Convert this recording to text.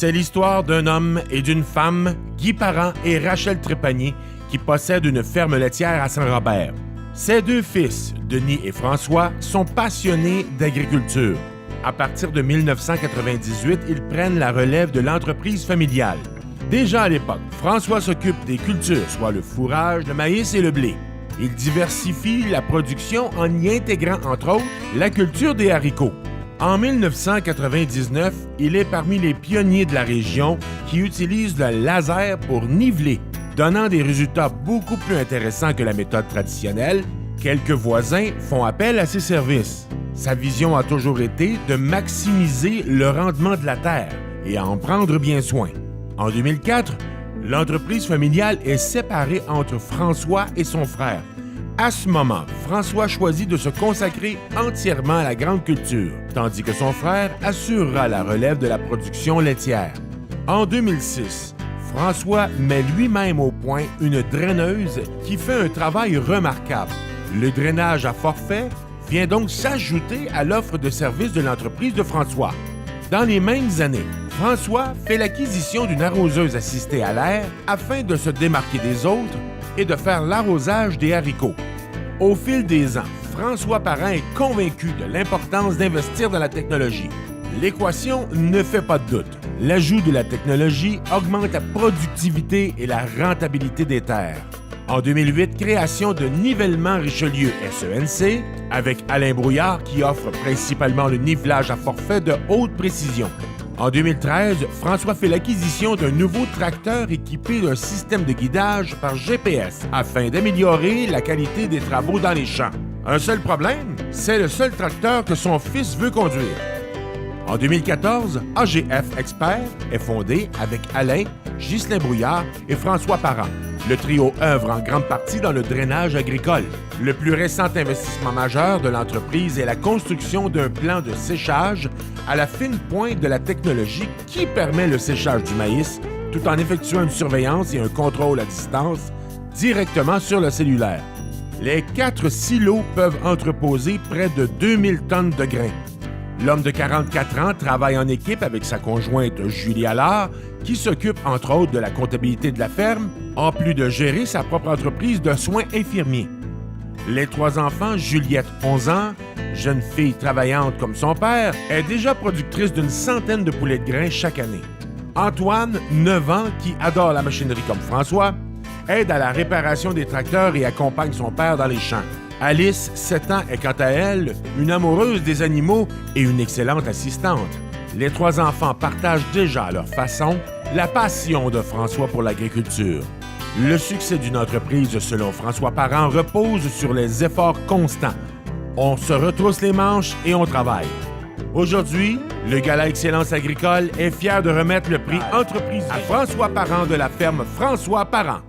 C'est l'histoire d'un homme et d'une femme, Guy Parent et Rachel Trépanier, qui possèdent une ferme laitière à Saint-Robert. Ses deux fils, Denis et François, sont passionnés d'agriculture. À partir de 1998, ils prennent la relève de l'entreprise familiale. Déjà à l'époque, François s'occupe des cultures, soit le fourrage, le maïs et le blé. Il diversifie la production en y intégrant, entre autres, la culture des haricots. En 1999, il est parmi les pionniers de la région qui utilisent le laser pour niveler, donnant des résultats beaucoup plus intéressants que la méthode traditionnelle. Quelques voisins font appel à ses services. Sa vision a toujours été de maximiser le rendement de la terre et à en prendre bien soin. En 2004, l'entreprise familiale est séparée entre François et son frère. À ce moment, François choisit de se consacrer entièrement à la grande culture, tandis que son frère assurera la relève de la production laitière. En 2006, François met lui-même au point une draineuse qui fait un travail remarquable. Le drainage à forfait vient donc s'ajouter à l'offre de services de l'entreprise de François. Dans les mêmes années, François fait l'acquisition d'une arroseuse assistée à l'air afin de se démarquer des autres et de faire l'arrosage des haricots. Au fil des ans, François Parent est convaincu de l'importance d'investir dans la technologie. L'équation ne fait pas de doute. L'ajout de la technologie augmente la productivité et la rentabilité des terres. En 2008, création de Nivellement Richelieu SENC avec Alain Brouillard qui offre principalement le nivelage à forfait de haute précision. En 2013, François fait l'acquisition d'un nouveau tracteur équipé d'un système de guidage par GPS afin d'améliorer la qualité des travaux dans les champs. Un seul problème, c'est le seul tracteur que son fils veut conduire. En 2014, AGF Expert est fondé avec Alain, Ghislain Brouillard et François Parent. Le trio œuvre en grande partie dans le drainage agricole. Le plus récent investissement majeur de l'entreprise est la construction d'un plan de séchage à la fine pointe de la technologie qui permet le séchage du maïs tout en effectuant une surveillance et un contrôle à distance directement sur le cellulaire. Les 4 silos peuvent entreposer près de 2000 tonnes de grains. L'homme de 44 ans travaille en équipe avec sa conjointe Julie Allard, qui s'occupe entre autres de la comptabilité de la ferme, en plus de gérer sa propre entreprise de soins infirmiers. Les 3 enfants, Juliette, 11 ans, jeune fille travaillante comme son père, est déjà productrice d'une centaine de poulets de grains chaque année. Antoine, 9 ans, qui adore la machinerie comme François, aide à la réparation des tracteurs et accompagne son père dans les champs. Alice, 7 ans, est quant à elle une amoureuse des animaux et une excellente assistante. Les 3 enfants partagent déjà à leur façon la passion de François pour l'agriculture. Le succès d'une entreprise, selon François Parent, repose sur les efforts constants. On se retrousse les manches et on travaille. Aujourd'hui, le Gala Excellence agricole est fier de remettre le prix Entreprise à François Parent de la ferme François Parent.